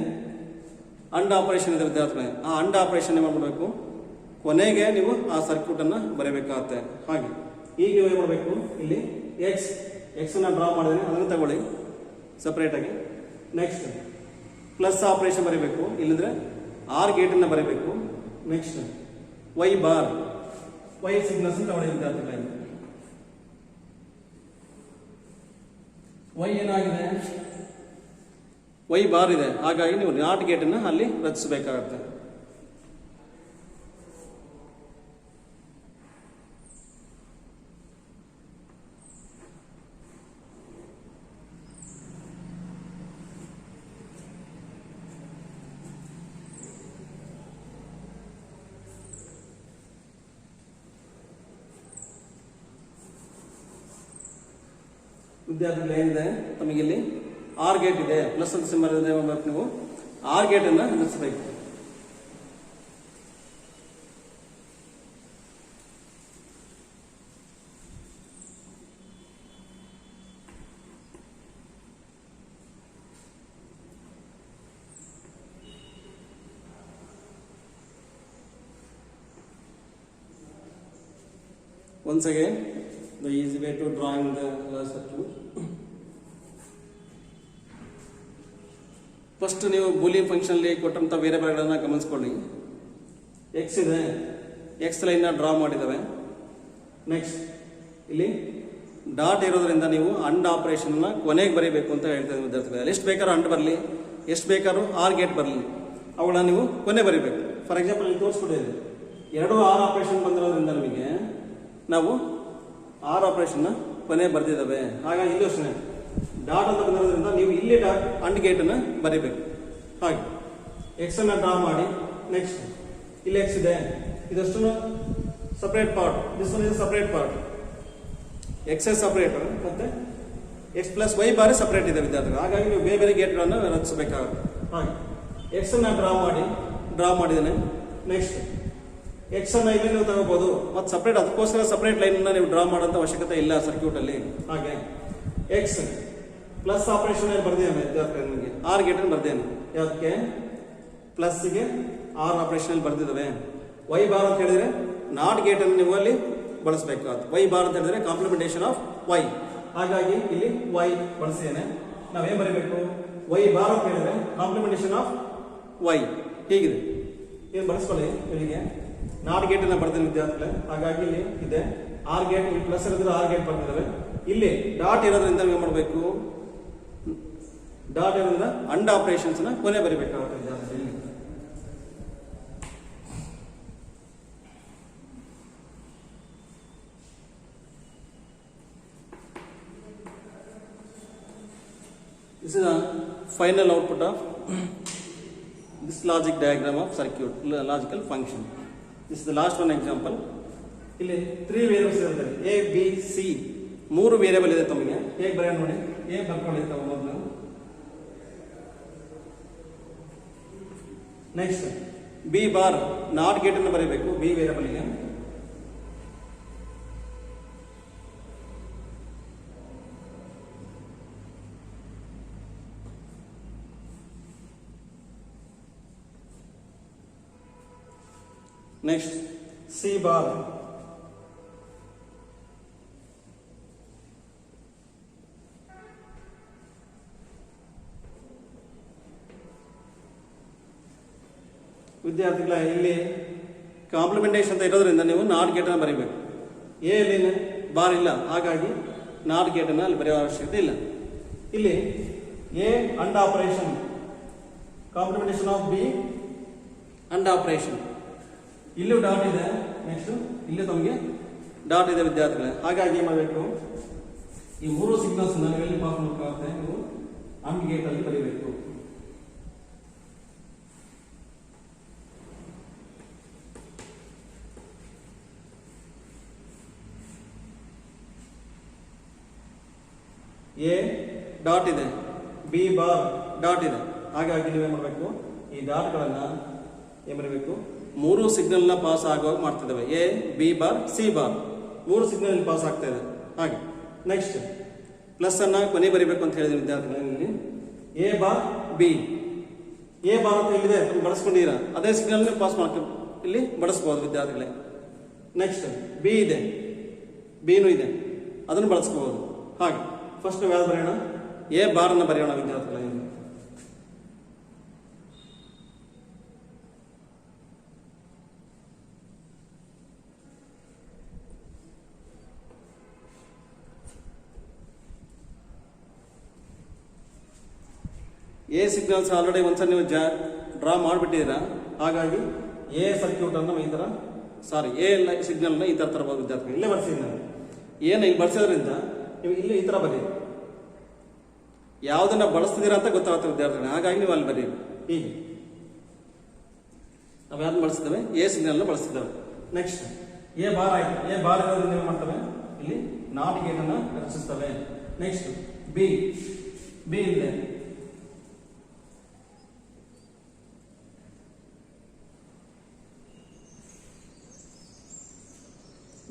ಅಂಡ್ ಆಪರೇಷನ್ ಇದೆ ವಿದ್ಯಾರ್ಥಿಗಳೇ, ಆ ಅಂಡ್ ಆಪರೇಷನ್ ಮಾಡಬೇಕು, ಕೊನೆಗೆ ನೀವು ಆ ಸರ್ಕ್ಯೂಟ್ ಅನ್ನ ಬರೀಬೇಕಾಗುತ್ತೆ. ಹಾಗೆ ಈಗ ನೀವು ಏನು ಮಾಡಬೇಕು, ಇಲ್ಲಿ ಎಕ್ಸ್ ಎಕ್ಸ್ ಅನ್ನ ಡ್ರಾ ಮಾಡಿದ್ರೆ ಅದನ್ನು ತಗೊಳ್ಳಿ ಸಪರೇಟ್ ಆಗಿ. ನೆಕ್ಸ್ಟ್ ಪ್ಲಸ್ ಆಪರೇಷನ್ ಬರೀಬೇಕು, ಇಲ್ಲಿದ್ರೆ ಆರ್ ಗೇಟ್ ಅನ್ನ ಬರೀಬೇಕು. Next y bar, y signals ತಗೊಳ್ಳಿ ವಿದ್ಯಾರ್ಥಿಗಳೇ. ವೈ ಏನಾಗಿದೆ, ವೈ ಬಾರ್ ಇದೆ, ಹಾಗಾಗಿ ನೀವು ನಾಟ್ ಗೇಟ್ ಅನ್ನ ಅಲ್ಲಿ ರಚಿಸಬೇಕಾಗುತ್ತೆ. ವಿದ್ಯಾರ್ಥಿಗಳು ಏನಿದೆ ತಮಗೆ ಇಲ್ಲಿ ಆರ್ ಗೇಟ್ ಇದೆ, ಪ್ಲಸ್ ಅಂತ ಸಿಂಬಲ್ ಇದೆ, ನೀವು ಆರ್ ಗೇಟ್ ಅನ್ನ ರಚಿಸಬೇಕು. once again the easy way to drawing the circuit. First ನೀವು ಬೂಲಿಯನ್ ಫಂಕ್ಷನಲ್ಲಿ ಕೊಟ್ಟಂಥ ವೇರಿಯಬಲ್ಗಳನ್ನು ಗಮನಿಸ್ಕೊಳ್ಳಿ. ಎಕ್ಸ್ ಇದೆ, ಎಕ್ಸ್ ಲೈನ್ನ ಡ್ರಾ ಮಾಡಿದ್ದಾವೆ. ನೆಕ್ಸ್ಟ್ ಇಲ್ಲಿ ಡಾಟ್ ಇರೋದ್ರಿಂದ ನೀವು ಅಂಡ್ ಆಪರೇಷನ್ನ ಕೊನೆಗೆ ಬರೀಬೇಕು ಅಂತ ಹೇಳ್ತಾ ವಿದ್ಯಾರ್ಥಿಗಳು. ಎಷ್ಟು ಬೇಕಾದ್ರೂ ಅಂಡ್ ಬರಲಿ, ಎಷ್ಟು ಬೇಕಾದ್ರೂ ಆರ್ ಗೇಟ್ ಬರಲಿ, ಅವುಗಳನ್ನ ನೀವು ಕೊನೆ ಬರೀಬೇಕು. ಫಾರ್ ಎಕ್ಸಾಂಪಲ್ ಇಲ್ಲಿ ತೋರಿಸ್ಕೊಟ್ಟಿದೆ, 2 ಆರ್ ಆಪರೇಷನ್ ಬಂದಿರೋದ್ರಿಂದ ನಮಗೆ ನಾವು ಆರ್ ಆಪರೇಷನ್ನ ಕೊನೆ ಬರೆದಿದ್ದಾವೆ. ಹಾಗಾಗಿ ಇಲ್ಲಿ ಅಷ್ಟೇ ಡಾಟ್ ಅಂತ ಬಂದಿರೋದ್ರಿಂದ ನೀವು ಇಲ್ಲಿ ಡಾಟ್ ಅಂಡ್ ಗೇಟನ್ನು ಬರೀಬೇಕು. ಹಾಗೆ ಎಕ್ಸ್ ಅನ್ನು ಡ್ರಾ ಮಾಡಿ. ನೆಕ್ಸ್ಟ್ ಇಲ್ಲಿ ಎಕ್ಸ್ ಇದೆ, ಇದಷ್ಟು separate part, this one is separate part, X is separate ಮತ್ತೆ ಎಕ್ಸ್ ಪ್ಲಸ್ ವೈ ಬಾರಿ ಸಪರೇಟ್ ಇದೆ ವಿದ್ಯಾರ್ಥಿಗಳು. ಹಾಗಾಗಿ ನೀವು ಬೇರೆ ಬೇರೆ ಗೇಟ್ಗಳನ್ನು ರಚಿಸಬೇಕಾಗುತ್ತೆ. ಹಾಗೆ ಎಕ್ಸ್ ಅನ್ನ ಡ್ರಾ ಮಾಡಿದ್ದೇನೆ. ನೆಕ್ಸ್ಟ್ ಎಕ್ಸ್ ಅನ್ನ ಇಲ್ಲಿ ನೀವು ತಗೋಬಹುದು, ಮತ್ತೆ ಸಪರೇಟ್ ಅದಕ್ಕೋಸ್ಕರ ಸಪರೇಟ್ ಲೈನ್ ನೀವು ಡ್ರಾ ಮಾಡೋಂಥ ಅವಶ್ಯಕತೆ ಇಲ್ಲ ಸರ್ಕ್ಯೂಟ್ ಅಲ್ಲಿ. ಹಾಗೆ ಎಕ್ಸ್ ಪ್ಲಸ್ ಆಪರೇಷನ್ ಬರ್ದೇನೆ ವಿದ್ಯಾರ್ಥಿ, ನಿಮಗೆ ಆರ್ ಗೇಟ್ ಬರ್ದೇನೆ. ಯಾಕೆ ಪ್ಲಸ್ಗೆ ಆರ್ ಆಪರೇಷನ್ ಬರ್ದಿದ್ದಾವೆ. ವೈ ಬಾರ್ ಅಂತ ಹೇಳಿದ್ರೆ ನಾಟ್ ಗೇಟ್ ಅನ್ನು ನೀವು ಅಲ್ಲಿ ಬಳಸಬೇಕಾಗುತ್ತೆ. ವೈ ಬಾರ್ ಅಂತ ಹೇಳಿದ್ರೆ ಕಾಂಪ್ಲಿಮೆಂಟೇಷನ್ ಆಫ್ ವೈ. ಹಾಗಾಗಿ ಇಲ್ಲಿ ವೈ ಬಳಸಿದ್ದೇನೆ. ನಾವೇನ್ ಬರೀಬೇಕು, ವೈ ಬಾರ್ ಅಂತ ಹೇಳಿದ್ರೆ ಕಾಂಪ್ಲಿಮೆಂಟೇಷನ್ ಆಫ್ ವೈ. ಹೀಗಿದೆ, ಏನು ಬಳಸ್ಕೊಳ್ಳಿ. ಇಲ್ಲಿಗೆ ನಾಟ್ ಗೇಟ್ ಅನ್ನ ಬರ್ತೀನಿ ವಿದ್ಯಾರ್ಥಿಗಳೇ. ಹಾಗಾಗಿ ಇಲ್ಲಿ ಇದೆ ಆರ್ ಗೇಟ್, ಇಲ್ಲಿ ಪ್ಲಸ್ ಇರೋದ್ರೆ ಆರ್ ಗೇಟ್ ಬರ್ತಿದ್ದಾವೆ. ಇಲ್ಲಿ ಡಾಟ್ ಇರೋದ್ರಿಂದ ನೀವು ಮಾಡಬೇಕು, ಡಾಟ್ ಇರೋದ್ರಿಂದ ಅಂಡ್ ಆಪರೇಷನ್ಸ್ ನ ಕೊನೆ ಬರೀಬೇಕಾಗುತ್ತೆ ವಿದ್ಯಾರ್ಥಿ. ಇಲ್ಲಿ this is the final output of this logic diagram of circuit, logical function. This is the last one example. ಇಲ್ಲಿ 3 ವೇರಿಯಬಲ್ಸ್ ಇರುತ್ತೆ, ಎ ಬಿ ಸಿ 3 ವೇರಿಯಬಲ್ ಇದೆ. ತಮಗೆ ಹೇಗೆ ಬರೆಯೋಣ ನೋಡಿ. ಎ ಬರ್ಕೊಂಡಿರ್ತಾವೆ ಮೊದಲು. Next B bar not gate ಅನ್ನು ಬರೀಬೇಕು ಬಿ ವೇರಿಯಬಲ್ಗೆ. ನೆಕ್ಸ್ಟ್ ಸಿ ಬಾರ್ ವಿದ್ಯಾರ್ಥಿಗಳ ಇಲ್ಲಿ ಕಾಂಪ್ಲಿಮೆಂಟೇಷನ್ ಅಂತ ಇರೋದ್ರಿಂದ ನೀವು ನಾಟ್ ಗೇಟ್ ಅನ್ನು ಬರೀಬೇಕು. ಎ ಅಲ್ಲಿ ಬಾರ್ ಇಲ್ಲ, ಹಾಗಾಗಿ ನಾಟ್ ಗೇಟ್ ಅನ್ನು ಅಲ್ಲಿ ಬರೆಯುವ ಅವಶ್ಯಕತೆ ಇಲ್ಲ. ಇಲ್ಲಿ A AND operation, complementation of B AND operation. ಇಲ್ಲೂ ಡಾಟ್ ಇದೆ, ನೆಕ್ಸ್ಟ್ ಇಲ್ಲಿ ತಮಗೆ ಡಾಟ್ ಇದೆ ವಿದ್ಯಾರ್ಥಿಗಳೇ. ಹಾಗಾಗಿ ಏನು ಮಾಡಬೇಕು, ಈ 3 ಸಿಗ್ನಲ್ಸ್ ನಾವು ಎಲ್ಲಿ ಪಾಸ್ ಮಾಡಬೇಕಾಗುತ್ತೆ, ನೀವು ಅಂಡ್ ಗೇಟ್ ಅಲ್ಲಿ ಬರೀಬೇಕು. ಎ ಡಾಟ್ ಇದೆ, ಬಿ ಬಾರ್ ಡಾಟ್ ಇದೆ. ಹಾಗಾಗಿ ನೀವೇನ್ ಮಾಡಬೇಕು, ಈ ಡಾಟ್ಗಳನ್ನ ಏನ್ ಬರಬೇಕು, 3 ಸಿಗ್ನಲ್ನ ಪಾಸ್ ಆಗುವಾಗ ಮಾಡ್ತಿದ್ದಾವೆ. A B bar C bar 3 signal pass ಆಗ್ತಾ ಇದೆ. ಹಾಗೆ ನೆಕ್ಸ್ಟ್ ಪ್ಲಸ್ ಅನ್ನ ಕೊನೆ ಬರೀಬೇಕು ಅಂತ ಹೇಳಿದ್ರೆ ವಿದ್ಯಾರ್ಥಿಗಳಲ್ಲಿ A bar B, A bar ಅಂತ ಇಲ್ಲಿದೆ ಬಳಸ್ಕೊಂಡಿರ ಅದೇ ಸಿಗ್ನಲ್ ಪಾಸ್ ಮಾಡ್ಕೊ ಇಲ್ಲಿ ಬಳಸ್ಬೋದು ವಿದ್ಯಾರ್ಥಿಗಳೇ. ನೆಕ್ಸ್ಟ್ ಬಿ ಇದೆ, ಬಿನೂ ಇದೆ, ಅದನ್ನು ಬಳಸ್ಕೋಬಹುದು. ಹಾಗೆ ಫಸ್ಟ್ ನಾವು ಯಾವ್ದು ಬರೆಯೋಣ, ಎ ಬಾರ್ ಅನ್ನ ಬರೆಯೋಣ ವಿದ್ಯಾರ್ಥಿಗಳೇ. ಎ ಸಿಗ್ನಲ್ಸ್ ಆಲ್ರೆಡಿ ಒಂದ್ಸಲ ನೀವು ಡ್ರಾ ಮಾಡಿಬಿಟ್ಟಿದ್ದೀರಾ. ಹಾಗಾಗಿ ಎ ಸರ್ಕ್ಯೂಟ್ ಅನ್ನು ಈ ತರ, ಸಾರಿ ಎ ಸಿಗ್ನಲ್ನ ಈ ತರ ತರಬಹುದು ವಿದ್ಯಾರ್ಥಿಗಳು. ಇಲ್ಲೇ ಬರ್ಸಿದ್ದೀನಿ ನಾನು, ಏನು ಇಲ್ಲಿ ಬರ್ಸೋದ್ರಿಂದ ನೀವು ಇಲ್ಲಿ ಈ ತರ ಬರೀ, ಯಾವುದನ್ನ ಬಳಸ್ತಿದ್ದೀರಾ ಅಂತ ಗೊತ್ತಾಗುತ್ತೆ ವಿದ್ಯಾರ್ಥಿಗಳು. ಹಾಗಾಗಿ ನೀವು ಅಲ್ಲಿ ಬರೀ. ಹೀಗೆ ನಾವು ಯಾವ್ದು ಬಳಸ್ತಿದ್ದೇವೆ, ಎ ಸಿಗ್ನಲ್ನ ಬಳಸ್ತಿದ್ದೇವೆ. ನೆಕ್ಸ್ಟ್ ಎ ಬಾರ್ ಆಯ್ತು, ಎ ಬಾರ್ ಇರೋದ್ರಿಂದ ನೀವು ಮಾಡ್ತವೆ ಇಲ್ಲಿ ನಾಟ್ ಗೇಟ್ ಅನ್ನ ರಚಿಸ್ತವೆ. ನೆಕ್ಸ್ಟ್ ಬಿ, ಬಿ ಇದೆ,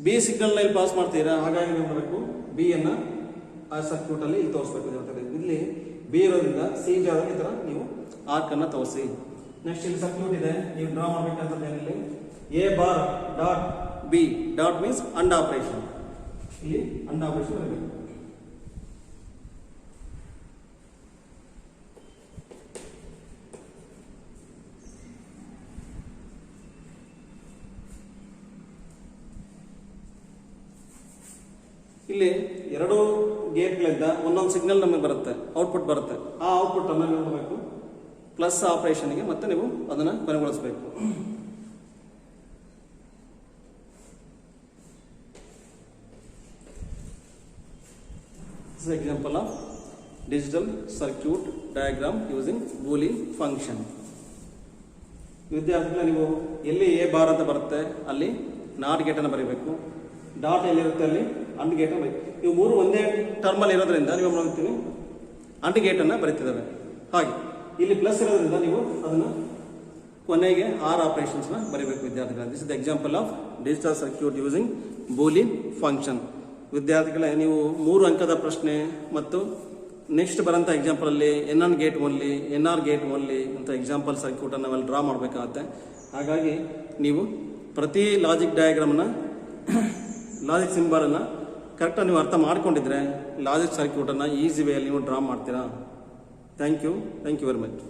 ಬಿ ಸಿಗ್ನಲ್ ಇಲ್ಲಿ ಪಾಸ್ ಮಾಡ್ತೀರಾ. ಹಾಗಾಗಿ ನೀವು ಮಾಡಬೇಕು, ಬಿ ಅನ್ನ ಆ ಸರ್ಕ್ಯೂಟ್ ಅಲ್ಲಿ ಇಲ್ಲಿ ತೋರಿಸಬೇಕು. ಇಲ್ಲಿ ಬಿ ಇರೋದ್ರಿಂದ ಸಿ ಜಾಗ ಈ ತರ ನೀವು ಆರ್ಕ್ ಅನ್ನ ತೋರಿಸಿ. ನೆಕ್ಸ್ಟ್ ಇಲ್ಲಿ ಸರ್ಕ್ಯೂಟ್ ಇದೆ, ನೀವು ಡ್ರಾ ಮಾಡ್ಬೇಕಂತದ್ದು ಏನಿಲ್ಲ, A bar dot B. Dot means and operation. ಇಲ್ಲಿ ಅಂಡ್ ಆಪರೇಷನ್ ಬರಬೇಕು. ಇಲ್ಲಿ ಎರಡು ಗೇಟ್ಗಳಿಂದ ಒಂದೊಂದು ಸಿಗ್ನಲ್ ನಮಗೆ ಬರುತ್ತೆ, ಔಟ್ಪುಟ್ ಬರುತ್ತೆ. ಆ ಔಟ್ಪುಟ್ ಅನ್ನು ನೀವು ಮಾಡಬೇಕು ಪ್ಲಸ್ ಆಪರೇಷನ್ಗೆ, ಮತ್ತೆ ನೀವು ಅದನ್ನು ಕೊನೆಗೊಳಿಸಬೇಕು. Example of digital circuit diagram using Boolean function. ವಿದ್ಯಾರ್ಥಿಗಳ ನೀವು ಎಲ್ಲಿ ಎ ಬಾರ್ ಅಂತ ಬರುತ್ತೆ ಅಲ್ಲಿ ನಾಟ್ ಗೇಟ್ ಅನ್ನು ಬರೀಬೇಕು. ಡಾಟ್ ಎಲ್ಲಿರುತ್ತೆ ಅಲ್ಲಿ ಅಂಡ್ ಗೇಟ್ ಅನ್ನು ಬರೀ. ಇವು ಮೂರು ಒಂದೇ ಟರ್ಮಲ್ಲಿ ಇರೋದ್ರಿಂದ ನೀವು ಮಾಡ್ತೀವಿ ಅಂಡ್ ಗೇಟ್ ಅನ್ನು ಬರೀತಿದ್ದಾವೆ. ಹಾಗೆ ಇಲ್ಲಿ ಪ್ಲಸ್ ಇರೋದ್ರಿಂದ ನೀವು ಅದನ್ನು ಕೊನೆಗೆ ಆರ್ ಆಪರೇಷನ್ಸ್ ನ ಬರೀಬೇಕು ವಿದ್ಯಾರ್ಥಿಗಳ. This is the example of digital circuit using Boolean function. ವಿದ್ಯಾರ್ಥಿಗಳೇ, ನೀವು 3 ಅಂಕದ ಪ್ರಶ್ನೆ ಮತ್ತು ನೆಕ್ಸ್ಟ್ ಬರೋಂಥ ಎಕ್ಸಾಂಪಲ್ ಅಲ್ಲಿ NN gate only, NR gate only ಅಂತ ಎಕ್ಸಾಂಪಲ್ ಸರ್ಕ್ಯೂಟ್ ಅನ್ನು ನಾವೆಲ್ಲ ಡ್ರಾ ಮಾಡಬೇಕಾಗತ್ತೆ. ಹಾಗಾಗಿ ನೀವು ಪ್ರತಿ ಲಾಜಿಕ್ ಡಯಾಗ್ರಾಮ್ನ ಲಾಜಿಕ್ ಸಿಂಬಲನ್ನು ಕರೆಕ್ಟಾಗಿ ನೀವು ಅರ್ಥ ಮಾಡ್ಕೊಂಡಿದ್ರೆ ಲಾಜಿಕ್ ಸರ್ಕ್ಯೂಟನ್ನು ಈಸಿ ವೇಯಲ್ಲಿ ನೀವು ಡ್ರಾ ಮಾಡ್ತೀರಾ. Thank you very much.